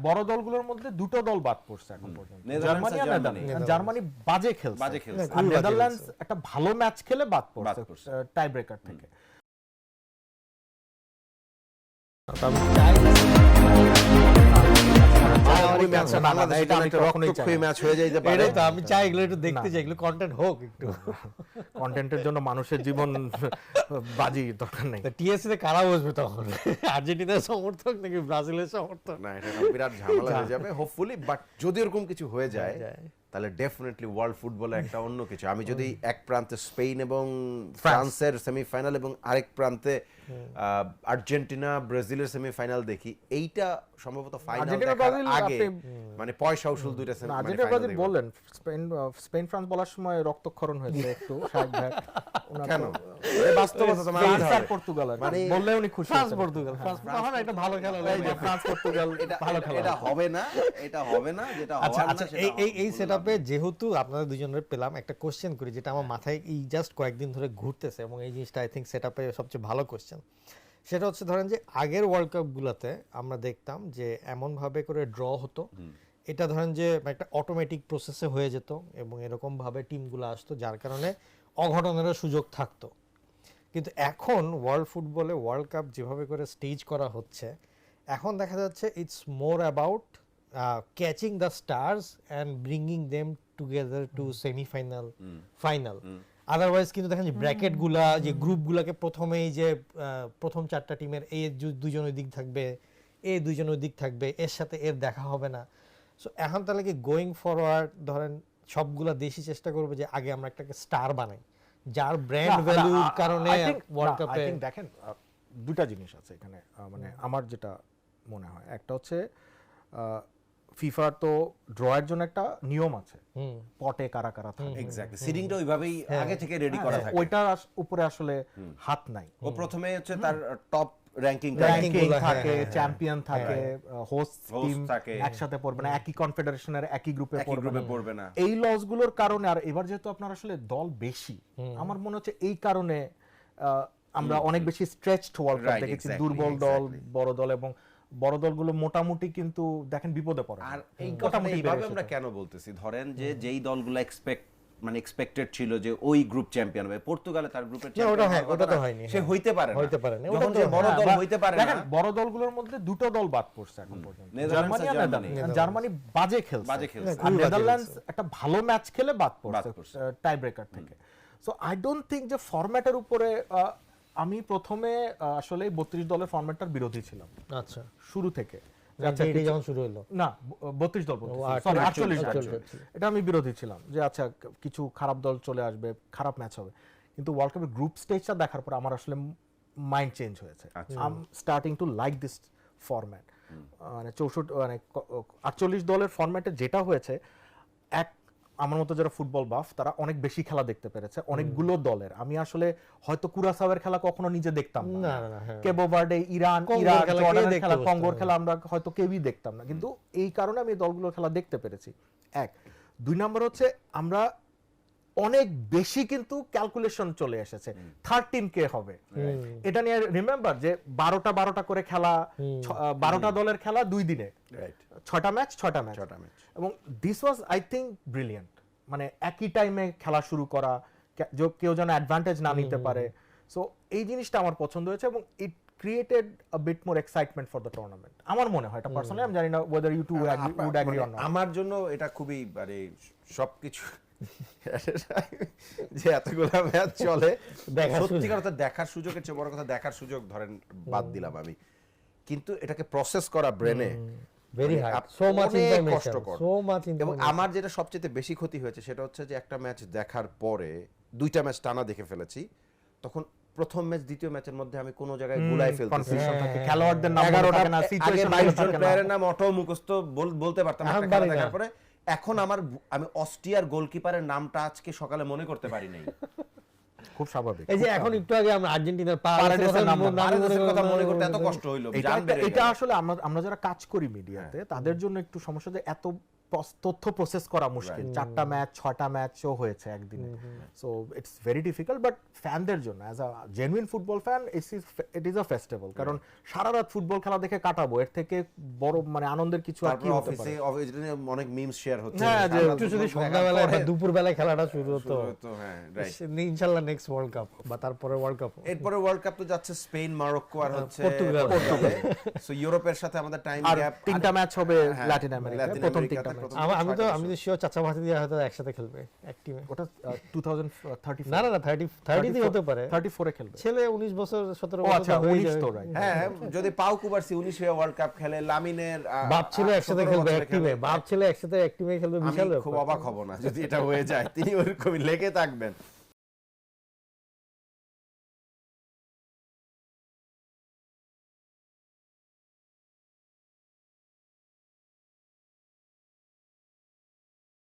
বড় দলগুলোর মধ্যে দুটো দল বাদ পড়ছে এখন পর্যন্ত, জার্মানি আর নেদারল্যান্ডস। জার্মানি বাজে খেলছে, আর নেদারল্যান্ডস একটা ভালো ম্যাচ খেলে বাদ পড়ছে টাই ব্রেকার থেকে। আমি চাই এগুলো একটু দেখতে চাই, এগুলো কন্টেন্ট হোক, একটু কন্টেন্টের জন্য মানুষের জীবন বাজি দরকার নেই। টিএসসি তে কারা বসবে তখন? আর্জেন্টিনার সমর্থক নাকি ব্রাজিলের সমর্থক? না, এটা বিরাট ঝামেলা হয়ে যাবে হোপফুলি। বাট যদি এরকম কিছু হয়ে যায় তাহলে ডেফিনেটলি ওয়ার্ল্ড ফুটবলে একটা অন্য কিছু। আমি যদি এক প্রান্তে স্পেন এবং ফ্রান্সের সেমিফাইনাল এবং আরেক প্রান্তে আর্জেন্টিনা ব্রাজিলের সেমিফাইনাল দেখি, এইটা সম্ভবত ফাইনাল দেখার আগে মানে পয়সা উসুল দুইটা সেমিফাইনাল। আর্জেন্টিনা ব্রাজিল বলেন, স্পেন ফ্রান্স বলার সময় রক্তক্ষরণ হয়েছে একটু শাহেদ ভাই। কেন এই বাস্তবতা তো ফ্রান্স আর পর্তুগাল মানে বললে উনি খুশি। ফ্রান্স পর্তুগাল, ফ্রান্স তখন একটা ভালো খেলা হলো, এই যে ফ্রান্স পর্তুগাল ভালো খেলা। এটা হবে না, এটা হবে না, যেটা হবে না। আচ্ছা, এই সেটআপে যেহেতু আপনাদের দুজনের পেলাম, একটা কোশ্চেন করি যেটা আমার মাথায় এই জাস্ট কয়েকদিন ধরে ঘুরতেছে, এবং এই জিনিসটা আই থিংক সেটআপে সবচেয়ে ভালো কোশ্চেন। সেটা হচ্ছে ধরেন যে আগের ওয়ার্ল্ড কাপগুলোতে আমরা দেখতাম যে এমনভাবে করে ড্র হতো, এটা ধরেন যে একটা অটোমেটিক প্রসেসে হয়ে যেত এবং এরকমভাবে টিমগুলো আসতো, যার কারণে অঘটনেরও সুযোগ থাকতো। কিন্তু এখন ওয়ার্ল্ড ফুটবলে ওয়ার্ল্ড কাপ যেভাবে করে স্টেজ করা হচ্ছে, এখন দেখা যাচ্ছে it's more about catching the stars and bringing them together to semifinal, final. Otherwise কিন্তু দেখেন যে ব্র্যাকেটগুলা, যে গ্রুপগুলোকে প্রথমেই যে প্রথম চারটা টিমের এই দুজন ওই দিক থাকবে, এই দুজন ওই দিক থাকবে, এর সাথে এর দেখা হবে না। সো এখন তাহলে কি গোয়িং ফরওয়ার্ড ধরেন সবগুলা দেশই চেষ্টা করবে যে আগে আমরা একটা স্টার বানাই, যার ব্র্যান্ড ভ্যালুর কারণে ওয়ার্ল্ড কাপে। দেখেন দুটা জিনিস আছে এখানে, মানে আমার যেটা মনে হয়, একটা হচ্ছে ফিফার তো ড্রয়ের জন্য একটা নিয়ম আছে, পটে কারা কারা থাকে, এক্স্যাক্টলি সিডিংটা ওইভাবেই আগে থেকে রেডি করা থাকে, ওইটার উপরে আসলে হাত নাই। ও প্রথমে হচ্ছে তার টপ র‍্যাঙ্কিং থাকে, চ্যাম্পিয়ন থাকে, হোস্ট টিম একসাথে পড়বে না, একই কনফেডারেশনের একই গ্রুপে পড়বে না। এই লসগুলোর কারণে, আর এবার যেহেতু আপনার আসলে দল বেশি, আমার মনে হচ্ছে এই কারণে আমরা অনেক বেশি স্ট্রেচড ওয়ার্ল্ড কাপ দেখেছি। দুর্বল দল, বড় দল, এবং বড় দলগুলো মোটামুটি কিন্তু দেখেন বিপদে পড়ে। আর এই কথাটা এইভাবে আমরা কেন বলতেছি, ধরেন যে যেই দলগুলো এক্সপেক্টেড ছিল যে ওই গ্রুপ চ্যাম্পিয়ন হবে, পর্তুগালে তার গ্রুপের চ্যাম্পিয়ন সে হইতে পারে না, যখন যে বড় দল হইতে পারে না। দেখেন বড় দলগুলোর মধ্যে দুটো দল বাদ পড়ছে এখন পর্যন্ত, জার্মানি আর নেদারল্যান্ডস। জার্মানি বাজে খেলছে, আর নেদারল্যান্ডস একটা ভালো ম্যাচ খেলে বাদ পড়ছে টাই ব্রেকার থেকে। সো আই ডোন্ট থিংক যে ফরম্যাটের উপরে, আমি প্রথমে আসলে 32 দলের ফরম্যাটটার বিরোধী ছিলাম, আচ্ছা, শুরু থেকে। আচ্ছা, এটা যখন শুরু হলো না 32 দল, সরি 48 দল, এটা আমি বিরোধী ছিলাম যে আচ্ছা কিছু খারাপ দল চলে আসবে, খারাপ ম্যাচ হবে। কিন্তু ওয়ার্ল্ড কাপের গ্রুপ স্টেজটা দেখার পর আমার আসলে মাইন্ড চেঞ্জ হয়েছে। I am starting to like this format. মানে 48 দলের ফরম্যাটে যেটা হয়েছে, এক আমার মতো যারা ফুটবল বাফ তারা অনেক বেশি খেলা দেখতে পেরেছে অনেকগুলো দলের। আমি আসলে হয়তো কুরাসাওয়ের খেলা কখনো নিজে দেখতাম না, কেবো ভার্ডে, ইরান, ইরাক, জর্ডানের খেলা, কঙ্গোর খেলা আমরা হয়তো কেউই দেখতাম না, কিন্তু এই কারণে আমি দলগুলোর খেলা দেখতে পেরেছি। এক, দুই নম্বর হচ্ছে আমরা অনেক বেশি কিন্তু ক্যালকুলেশন চলে এসেছে, 13 কে হবে এটা নিয়ে। রিমেম্বার যে 12টা করে খেলা, 12টা দলের খেলা 2 দিনে, 6টা ম্যাচ, এবং this was I think brilliant. মানে একই টাইমে খেলা শুরু করা, কেউ যেন অ্যাডভান্টেজ না নিতে পারে। সো এই জিনিসটা আমার পছন্দ হয়েছে, এবং it created a bit more excitement for the tournament. আমার মনে হয় এটা পার্সোনালি, আমি জানি না whether you too would agree or not. আমার জন্য এটা খুবই মানে সবকিছু যে এতগুলো ম্যাচ চলে, সত্যিকার কথা দেখার সুযোগের চেয়ে বড় কথা দেখার সুযোগ ধরেন বাদ দিলাম আমি, কিন্তু এটাকে প্রসেস করা ব্রেনে very hard, so much information, so much information. এবং আমার যেটা সবচেয়ে বেশি ক্ষতি হয়েছে সেটা হচ্ছে যে একটা ম্যাচ দেখার পরে 2টা ম্যাচ টানা দেখে ফেলেছি, তখন প্রথম ম্যাচ দ্বিতীয় ম্যাচের মধ্যে আমি কোন জায়গায় গুলাই ফেলতেছি, খেলোয়াড়দের নাম থাকে না, সিচুয়েশন প্লেয়ারের নাম অটো মুখস্থ বলতে পারতাম একটা খেলা দেখার পরে। এখন আমি অস্ট্রিয়ার গোলকিপারের নামটা আজকে সকালে মনে করতে পারি নাই। খুব স্বাভাবিক। এই যে এখন একটু আগে আমরা আর্জেন্টিনার পারেডেসের কথা মনে করতে এত কষ্ট হইলো। এটা আসলে আমরা যারা কাজ করি মিডিয়াতে তাদের জন্য একটু সমস্যা, যে এত তথ্য প্রসেস করা মুশকিল, 4টা ম্যাচ 6টা ম্যাচও হয়েছে একদিনে, so it's very difficult. But ফ্যানদের জন্য as a genuine football fan it is a festival, কারণ সারা রাত ফুটবল খেলা দেখে কাটাবো, এর থেকে বড় মানে আনন্দের কিছু আর কি হতে পারে। অফিসে অনেক মিমস শেয়ার হচ্ছে, হ্যাঁ, যে একটু যদি সন্ধ্যাবেলায় বা দুপুরবেলায় খেলাটা শুরু হতো, হ্যাঁ রাইট, ইনশাআল্লাহ নেক্সট ওয়ার্ল্ড কাপ বা তারপরে ওয়ার্ল্ড কাপ, এরপরে ওয়ার্ল্ড কাপ তো যাচ্ছে স্পেন, মরক্কো আর হচ্ছে পর্তুগাল। সো ইউরোপের সাথে আমাদের টাইম আর গ্যাপ, 3টা ম্যাচ হবে লাতিন আমেরিকায়, প্রথম 3টা ম্যাচ। আমি তো শিওর চাচা ভাতি দিয়ে হয়তো একসাথে খেলবে এক টিমে। ওটা 2034 না 30 দিয়ে হতে পারে, 34 এ খেলবে। ছেলে 19 বছর 17 ও বছর আচ্ছা, হয়ে 19 যাবে। তো রাইট। হ্যাঁ যদি পাউ কুবারসি 19 এ ওয়ার্ল্ড কাপ খেলে, লামিনের বাপ ছিল একসাথে 17 খেলবে এক বছরে টিমে, খেলে। বাপ ছেলে একসাথে এক টিমে খেলবে, বিশাল আমি খুব ব্যাপার। অবাক হব না যদি এটা হয়ে যায়, তিনি ওরকমই লেগে থাকবেন।